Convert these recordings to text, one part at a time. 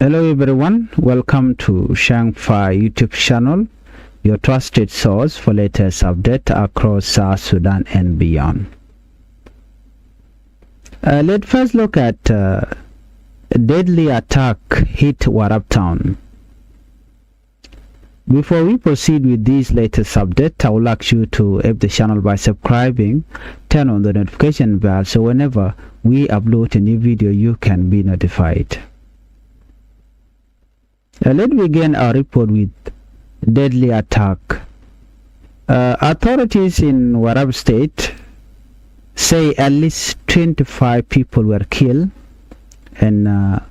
Hello everyone, welcome to Changfied YouTube channel, your trusted source for latest updates across South Sudan and beyond. Let's first look at a deadly attack hit Warrap town. Before we proceed with these latest updates, I would like you to help the channel by subscribing, turn on the notification bell so whenever we upload a new video you can be notified. Let's begin our report with deadly attack. Authorities in Warrap state say at least 25 people were killed and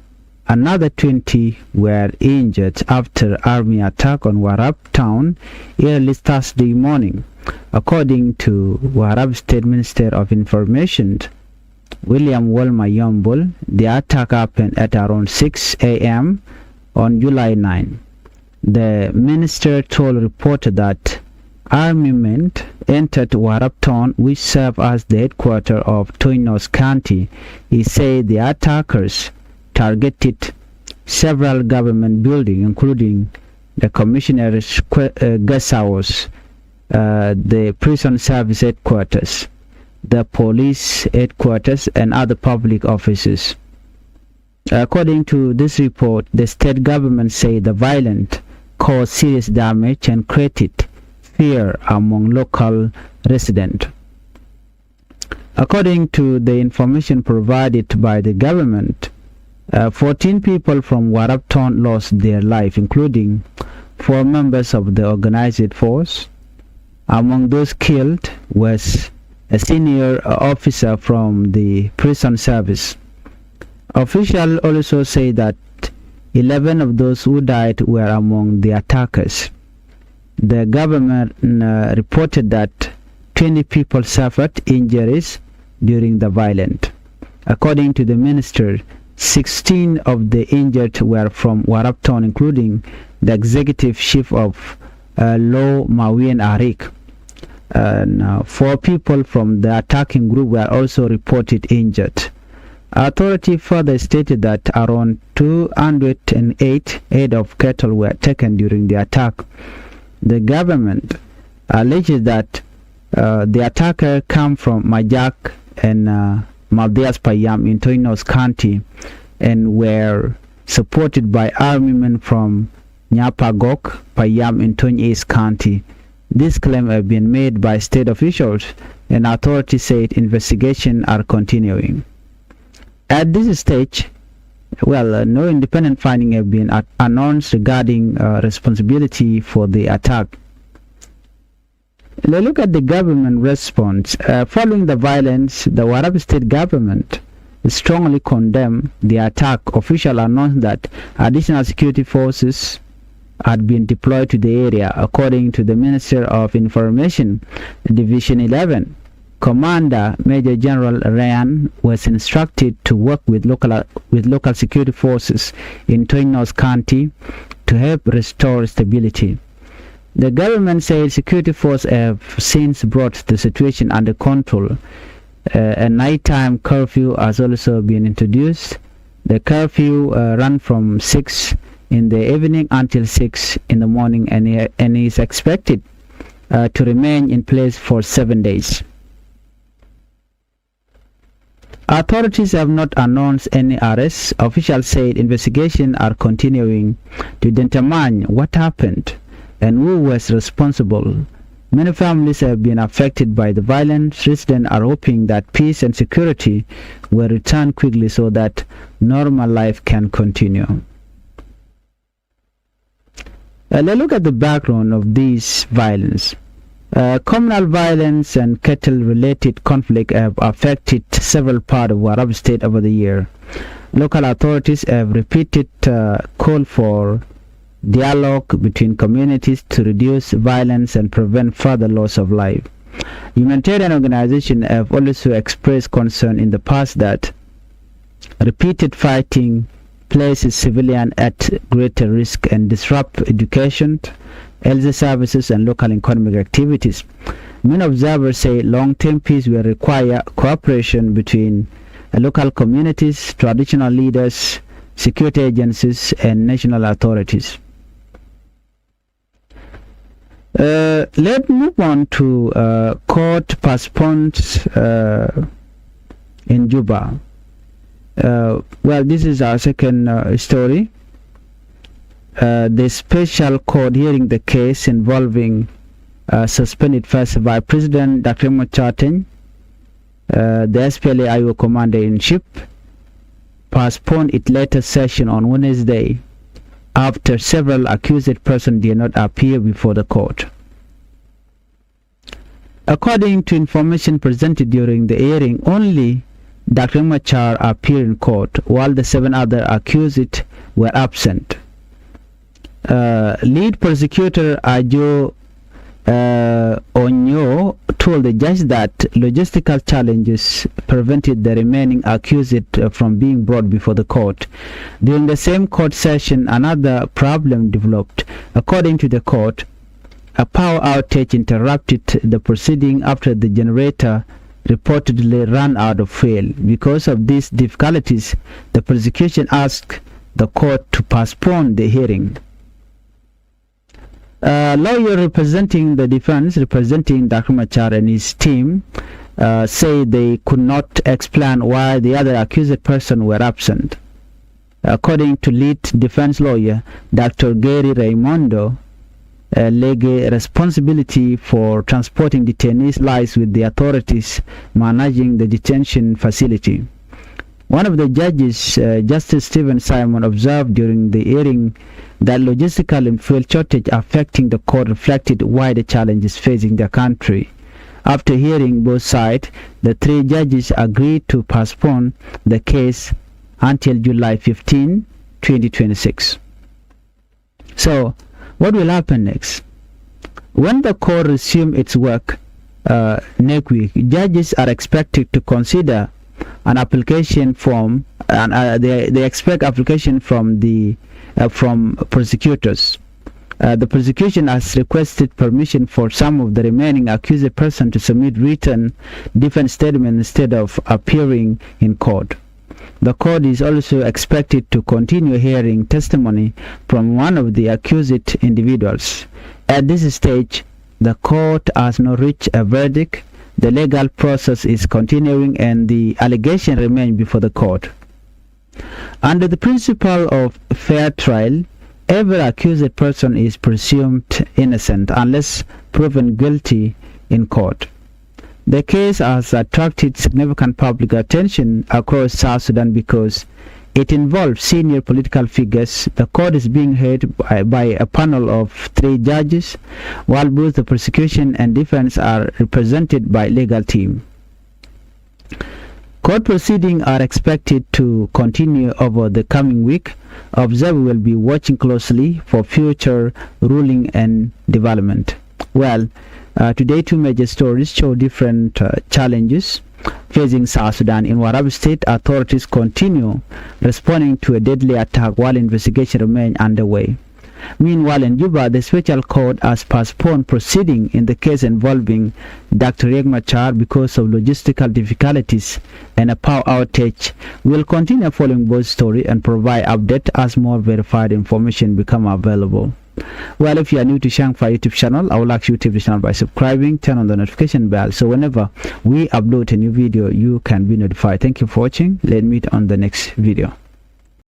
another 20 were injured after army attack on Warrap town early Thursday morning. According to Warrap State Minister of Information, William Wolma-Yombol, the attack happened at around 6 a.m. on July 9. The minister told reporters that armament entered Warrap town, which served as the headquarters of Toinos County. He said the attackers targeted several government buildings, including the commissioner's guest house, the prison service headquarters, the police headquarters, and other public offices. According to this report, the state government said the violence caused serious damage and created fear among local residents. According to the information provided by the government, 14 people from Warrap town lost their life, including 4 members of the organized force. Among those killed was a senior officer from the prison service. Officials also say that 11 of those who died were among the attackers. The government reported that 20 people suffered injuries during the violence. According to the minister, 16 of the injured were from Warrap town, including the executive chief of Law Mawien Arik. 4 people from the attacking group were also reported injured. Authority further stated that around 208 head of cattle were taken during the attack. The government alleged that the attacker came from Machar and Maldias Payam in Toinos County and were supported by armament from Nyapagok Payam in Toinos County. This claim has been made by state officials, and authorities said investigations are continuing. At this stage, no independent finding have been announced regarding responsibility for the attack. Let's look at the government response. Following the violence, the Warrap state government strongly condemned the attack. Officials announced that additional security forces had been deployed to the area. According to the Minister of Information, Division 11, Commander Major General Ryan was instructed to work with local security forces in Toinos County to help restore stability. The government said security forces have since brought the situation under control. A nighttime curfew has also been introduced. The curfew ran from 6 in the evening until 6 in the morning and is expected to remain in place for 7 days. Authorities have not announced any arrests. Officials said investigations are continuing to determine what happened and who was responsible. Many families have been affected by the violence. Residents are hoping that peace and security will return quickly so that normal life can continue. Let's look at the background of this violence. Communal violence and cattle-related conflict have affected several parts of Warrap state over the year. Local authorities have repeated call for dialogue between communities to reduce violence and prevent further loss of life. Humanitarian organizations have also expressed concern in the past that repeated fighting places civilians at greater risk and disrupt education, health services, and local economic activities. Many observers say long-term peace will require cooperation between local communities, traditional leaders, security agencies, and national authorities. Let's move on to court postponed in Juba. Well, this is our second story. The special court hearing the case involving suspended first Vice President Dr. Machar, the SPLA-IO Commander-in-Chief, postponed its latest session on Wednesday after several accused persons did not appear before the court. According to information presented during the hearing, only Dr. Machar appeared in court, while the 7 other accused were absent. Lead prosecutor Ajo Onyo told the judge that logistical challenges prevented the remaining accused from being brought before the court. During the same court session, another problem developed. According to the court, a power outage interrupted the proceeding after the generator reportedly ran out of fuel. Because of these difficulties, the prosecution asked the court to postpone the hearing. Lawyer representing the defense, representing Dr. Machar and his team, say they could not explain why the other accused person were absent. According to lead defense lawyer Dr. Gary Raimondo, legal responsibility for transporting detainees lies with the authorities managing the detention facility. One of the judges, Justice Stephen Simon, observed during the hearing that logistical and fuel shortage affecting the court reflected wider challenges facing the country. After hearing both sides, the 3 judges agreed to postpone the case until July 15, 2026. So, what will happen next? When the court resumes its work next week, judges are expected to consider an application form, and they expect application from the from prosecutors. The prosecution has requested permission for some of the remaining accused persons to submit written defense statements instead of appearing in court. The court is also expected to continue hearing testimony from one of the accused individuals. At this stage, the court has not reached a verdict. The legal process is continuing and the allegation remains before the court. Under the principle of fair trial, every accused person is presumed innocent unless proven guilty in court. The case has attracted significant public attention across South Sudan because it involves senior political figures. The court is being heard by a panel of 3 judges, while both the prosecution and defense are represented by legal team. Court proceedings are expected to continue over the coming week. Observers will be watching closely for future ruling and development. Well, today 2 major stories show different challenges facing South Sudan. In Warrap State, authorities continue responding to a deadly attack while investigation remains underway. Meanwhile, in Juba, the special court has postponed proceeding in the case involving Dr. Machar because of logistical difficulties and a power outage. We will continue following both stories and provide updates as more verified information become available. Well, if you are new to Changfied YouTube channel, I would like you to the channel by subscribing, turn on the notification bell, so whenever we upload a new video, you can be notified. Thank you for watching. Let's meet on the next video.